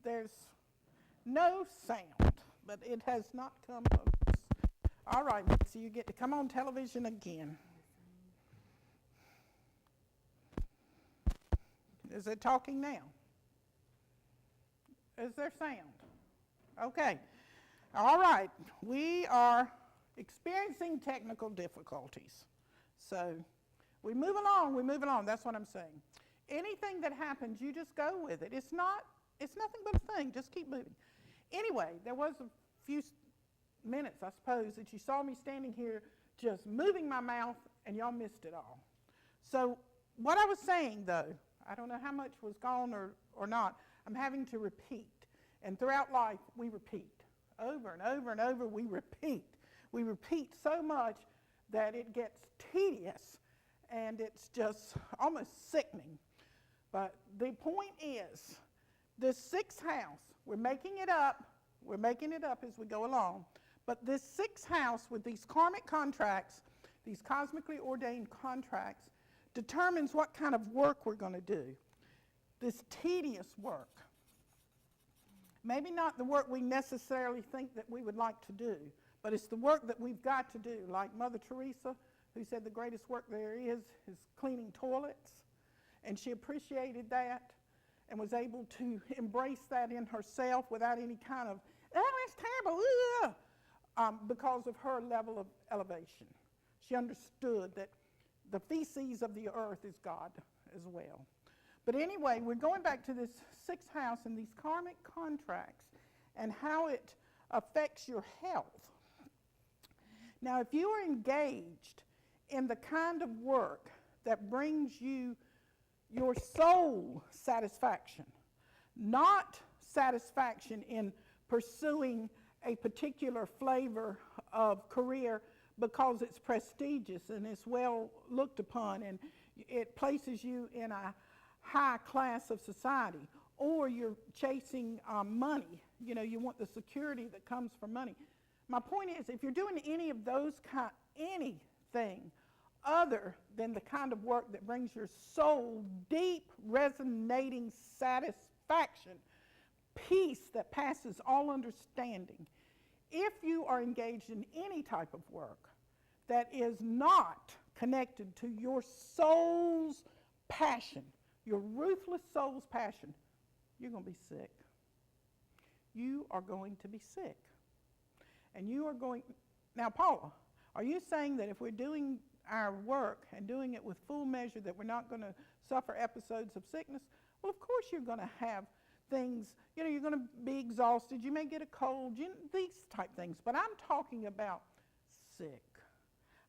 there's no sound, but it has not come over. All right, so you get to come on television again. Is it talking now? Is there sound? Okay. All right. We are experiencing technical difficulties. So we move along. That's what I'm saying. Anything that happens, you just go with it. It's nothing but a thing. Just keep moving. Anyway, there was a few minutes, I suppose, that you saw me standing here just moving my mouth, and y'all missed it all. So what I was saying, though, I don't know how much was gone or not. I'm having to repeat. And throughout life, we repeat. Over and over and over, we repeat. We repeat so much that it gets tedious, and it's just almost sickening. But the point is, this sixth house, we're making it up as we go along, but this sixth house with these karmic contracts, these cosmically ordained contracts, determines what kind of work we're going to do. This tedious work. Maybe not the work we necessarily think that we would like to do, but it's the work that we've got to do. Like Mother Teresa, who said the greatest work there is cleaning toilets. And she appreciated that and was able to embrace that in herself without any kind of, oh, it's terrible, because of her level of elevation. She understood that the feces of the earth is God as well. But anyway, we're going back to this sixth house and these karmic contracts and how it affects your health. Now, if you are engaged in the kind of work that brings you your soul satisfaction, not satisfaction in pursuing a particular flavor of career because it's prestigious and it's well looked upon and it places you in a high class of society, or you're chasing money. You know, you want the security that comes from money. My point is, if you're doing any of those anything other than the kind of work that brings your soul deep, resonating satisfaction, peace that passes all understanding, if you are engaged in any type of work that is not connected to your soul's passion, your ruthless soul's passion, you're going to be sick. You are going to be sick. And you are going... Now, Paula, are you saying that if we're doing our work and doing it with full measure that we're not going to suffer episodes of sickness? Well, of course you're going to have things, you're going to be exhausted, you may get a cold, these type things. But I'm talking about sick.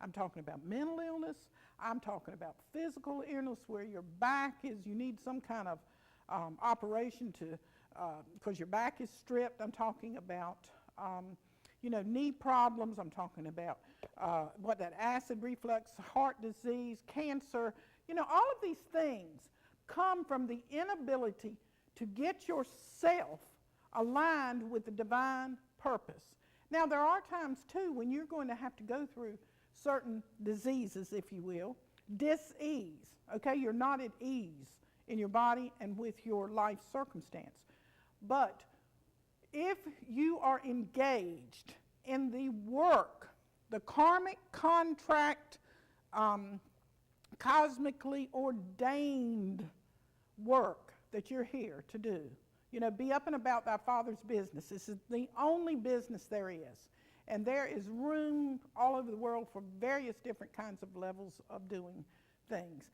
I'm talking about mental illness. I'm talking about physical illness where your back is, you need some kind of operation to, because your back is stripped. I'm talking about, knee problems. I'm talking about that acid reflux, heart disease, cancer. All of these things come from the inability to get yourself aligned with the divine purpose. Now, there are times, too, when you're going to have to go through certain diseases, if you will, dis-ease, okay? You're not at ease in your body and with your life circumstance. But if you are engaged in the work, the karmic contract, cosmically ordained work that you're here to do, be up and about thy Father's business. This is the only business there is. And there is room all over the world for various different kinds of levels of doing things.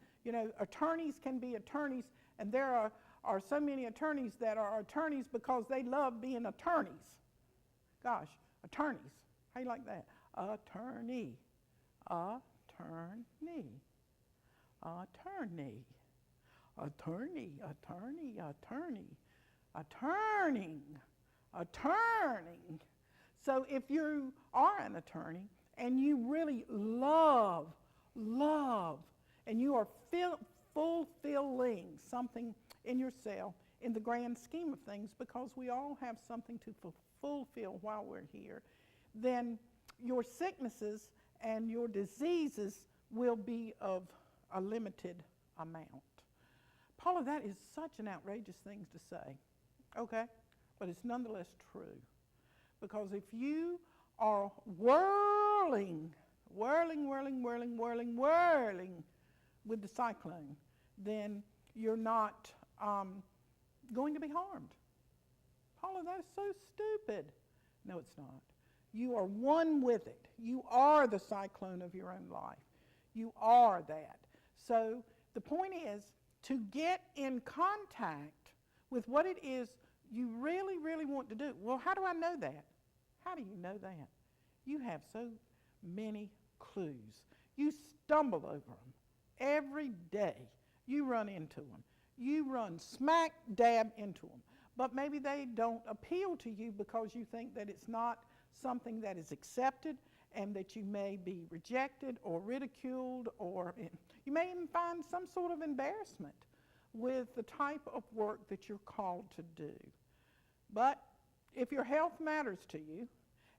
Attorneys can be attorneys, and there are so many attorneys that are attorneys because they love being attorneys. Gosh, attorneys. How you like that? Attorney. Attorney. Attorney. Attorney. Attorney. Attorney. Attorney. Attorney. So if you are an attorney and you really love, and you are fulfilling something in yourself in the grand scheme of things, because we all have something to fulfill while we're here, then your sicknesses and your diseases will be of a limited amount. Paula, that is such an outrageous thing to say. Okay, but it's nonetheless true. Because if you are whirling with the cyclone, then you're not going to be harmed. Paula, that's so stupid. No, it's not. You are one with it. You are the cyclone of your own life. You are that. So the point is to get in contact with what it is you really, really want to do. Well, how do I know that? How do you know that? You have so many clues. You stumble over them every day. You run into them. You run smack dab into them. But maybe they don't appeal to you because you think that it's not something that is accepted and that you may be rejected or ridiculed, or you may even find some sort of embarrassment with the type of work that you're called to do. But if your health matters to you,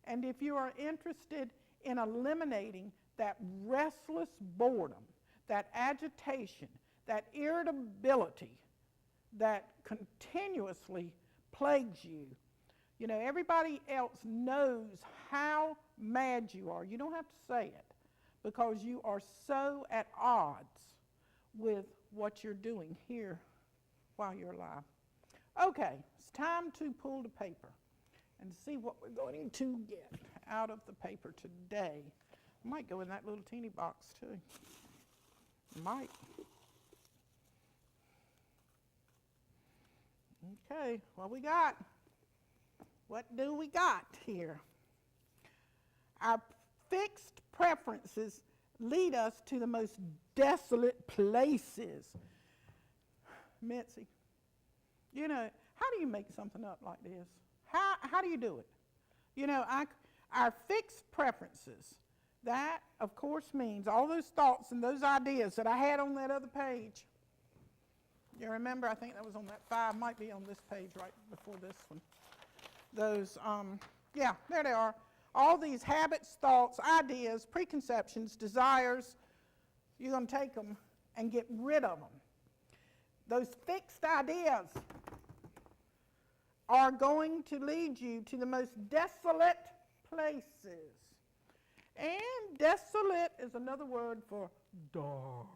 and if you are interested in eliminating that restless boredom, that agitation, that irritability that continuously plagues you, you know, everybody else knows how mad you are. You don't have to say it because you are so at odds with what you're doing here while you're alive. Okay, it's time to pull the paper and see what we're going to get out of the paper today. I might go in that little teeny box too. Might. Okay, what we got? What do we got here? Our fixed preferences lead us to the most desolate places. Mitzi, you know, how do you make something up like this? How do you do it? You know, our fixed preferences, that, of course, means all those thoughts and those ideas that I had on that other page. You remember, I think that was on that 5, might be on this page right before this one. Those, yeah, there they are. All these habits, thoughts, ideas, preconceptions, desires, you're going to take them and get rid of them. Those fixed ideas are going to lead you to the most desolate places. And desolate is another word for dark.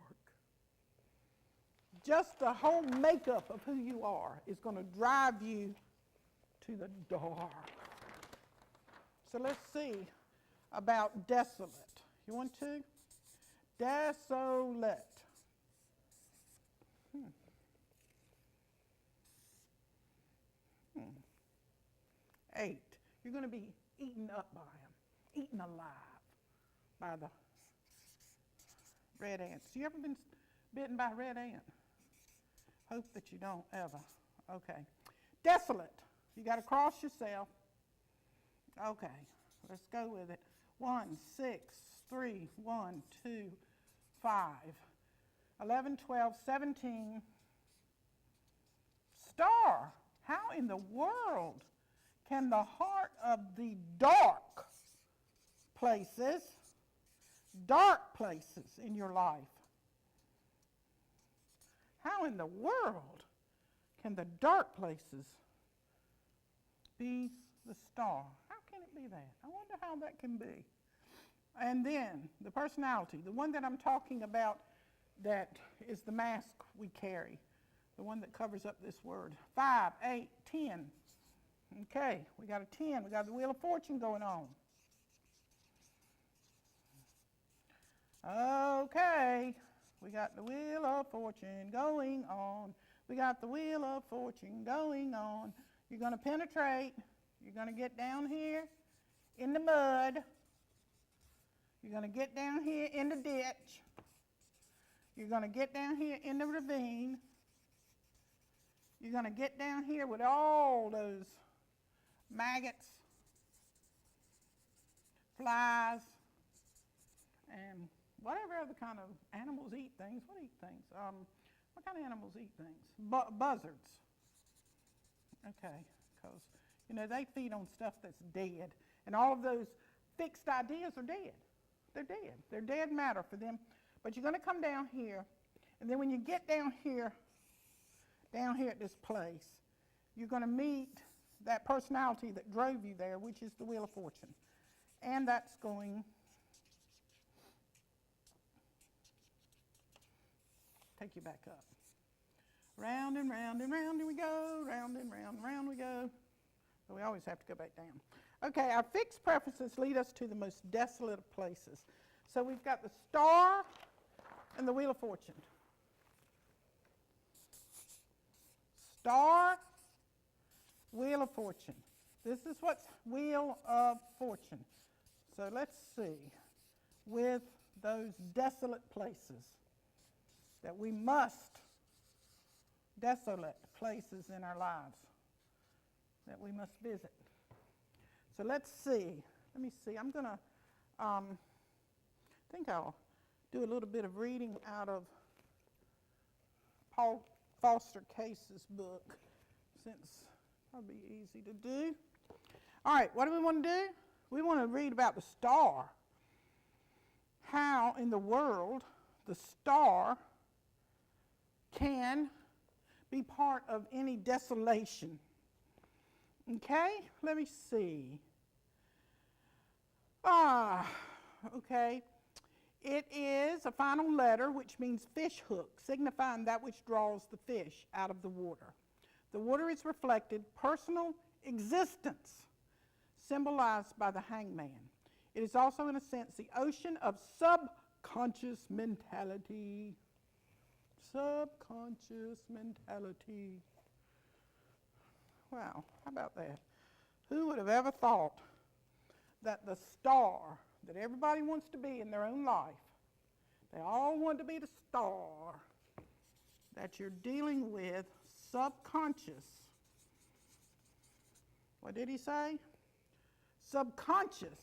Just the whole makeup of who you are is going to drive you to the dark. So let's see about desolate. You want to? Desolate. 8. You're going to be eaten up by them, eaten alive by the red ants. You ever been bitten by a red ant? Hope that you don't ever. Okay. Desolate. You got to cross yourself. Okay. Let's go with it. 1, 6, 3, 1, 2, 5, 11, 12, 17. Star. How in the world can the heart of the dark places in your life, how in the world can the dark places be the star? How can it be that? I wonder how that can be. And then the personality, the one that I'm talking about that is the mask we carry, the one that covers up this word. 5, 8, 10. Okay, we got a 10. We got the Wheel of Fortune going on. Okay, we got the Wheel of Fortune going on. We got the Wheel of Fortune going on. You're going to penetrate. You're going to get down here in the mud. You're going to get down here in the ditch. You're going to get down here in the ravine. You're going to get down here with all those maggots, flies, and whatever other kind of animals eat things. What eat things? What kind of animals eat things? Buzzards. Okay, because, you know, they feed on stuff that's dead. And all of those fixed ideas are dead. They're dead. They're dead matter for them. But you're going to come down here, and then when you get down here at this place, you're going to meet that personality that drove you there, which is the Wheel of Fortune. And that's going take you back up. Round and round and round we go, round and round we go. But we always have to go back down. Okay, our fixed preferences lead us to the most desolate of places. So we've got the Star and the Wheel of Fortune. Star, Wheel of Fortune. This is what's Wheel of Fortune. So let's see, with those desolate places that we must, desolate places in our lives that we must visit. So let's see. Let me see. I'm going to, I think I'll do a little bit of reading out of Paul Foster Case's book, since that'll be easy to do. All right, what do we want to do? We want to read about the star. How in the world the star can be part of any desolation. Okay, let me see. Okay. It is a final letter, which means fish hook, signifying that which draws the fish out of the water. The water is reflected personal existence, symbolized by the hangman. It is also, in a sense, the ocean of subconscious mentality. Subconscious mentality. Wow, how about that? Who would have ever thought that the star that everybody wants to be in their own life, they all want to be the star, that you're dealing with subconscious. What did he say? Subconscious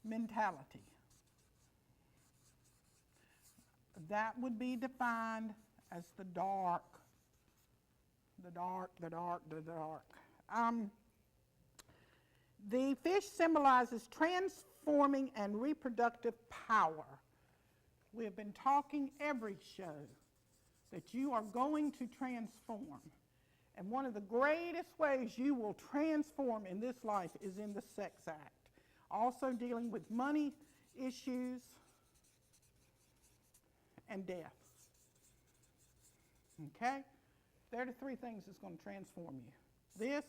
mentality. That would be defined as the dark. The dark. The fish symbolizes transforming and reproductive power. We have been talking every show that you are going to transform. And one of the greatest ways you will transform in this life is in the sex act. Also dealing with money issues and death. Okay? They're the three things that's going to transform you. This,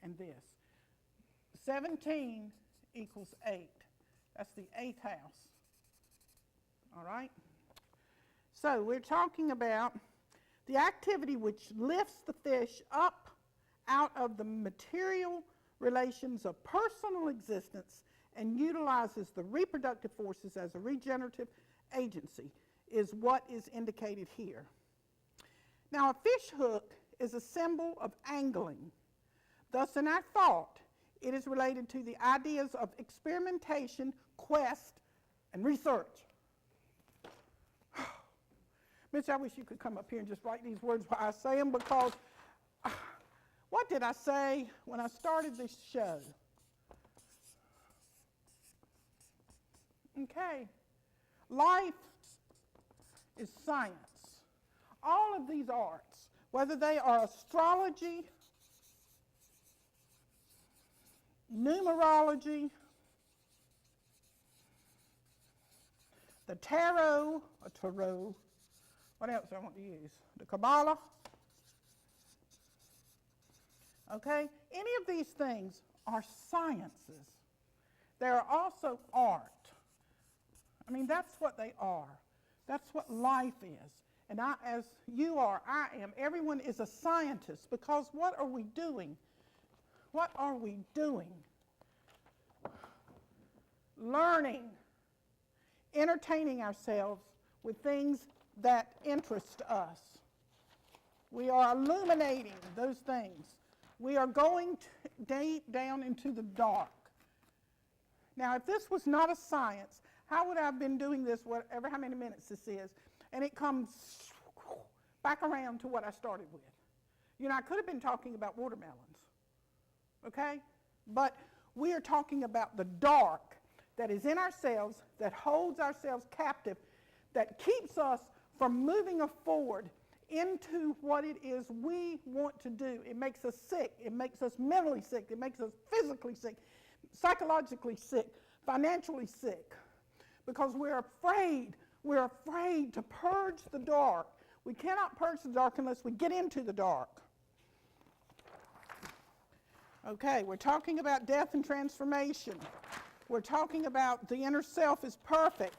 and this. 17 equals 8. That's the 8th house. All right? So we're talking about the activity which lifts the fish up out of the material relations of personal existence and utilizes the reproductive forces as a regenerative agency is what is indicated here. Now, a fish hook is a symbol of angling. Thus, in our thought, it is related to the ideas of experimentation, quest, and research. Mitch, I wish you could come up here and just write these words while I say them, because what did I say when I started this show? Okay. Life is science. All of these arts, whether they are astrology, numerology, the tarot, what else do I want to use? The Kabbalah. Okay? Any of these things are sciences. They are also art. I mean, that's what they are. That's what life is. And I, as you are, I am, everyone is a scientist, because what are we doing? What are we doing? Learning, entertaining ourselves with things that interest us. We are illuminating those things. We are going deep down into the dark. Now, if this was not a science, how would I have been doing this, whatever how many minutes this is, and it comes back around to what I started with? You know, I could have been talking about watermelons, okay? But we are talking about the dark that is in ourselves, that holds ourselves captive, that keeps us from moving forward into what it is we want to do. It makes us sick. It makes us mentally sick. It makes us physically sick, psychologically sick, financially sick, because we're afraid. We're afraid to purge the dark. We cannot purge the dark unless we get into the dark. Okay, we're talking about death and transformation. We're talking about the inner self is perfect.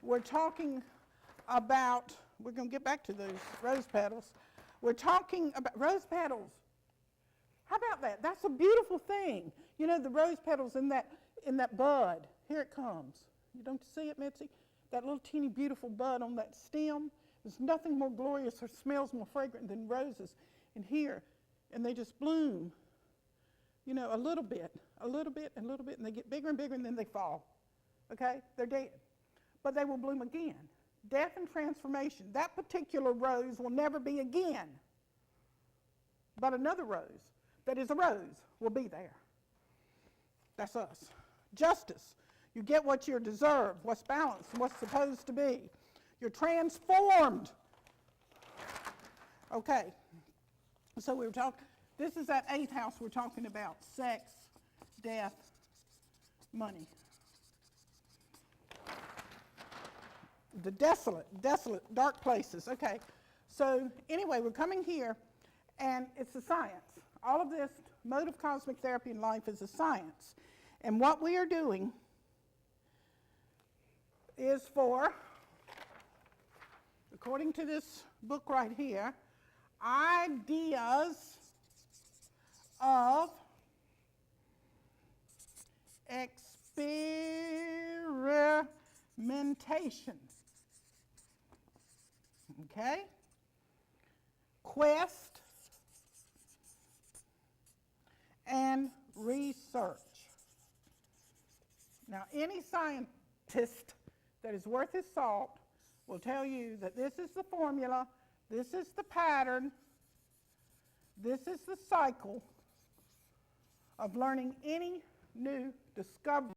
We're talking about, we're going to get back to those rose petals. We're talking about rose petals. How about that? That's a beautiful thing. You know, the rose petals in that bud. Here it comes. You don't see it, Mitzi? That little teeny beautiful bud on that stem. There's nothing more glorious or smells more fragrant than roses in here. And they just bloom, you know, a little bit, and they get bigger and bigger, and then they fall. Okay? They're dead. But they will bloom again. Death and transformation. That particular rose will never be again. But another rose that is a rose will be there. That's us. Justice. You get what you deserve, what's balanced, what's supposed to be. You're transformed. Okay. So we were talking, this is that 8th house we're talking about. Sex, death, money. The desolate, dark places. Okay. So anyway, we're coming here, and it's a science. All of this mode of cosmic therapy in life is a science. And what we are doing is for, according to this book right here, ideas of experimentation. Okay? Quest and research. Now, any scientist that is worth his salt will tell you that this is the formula, this is the pattern, this is the cycle of learning any new discovery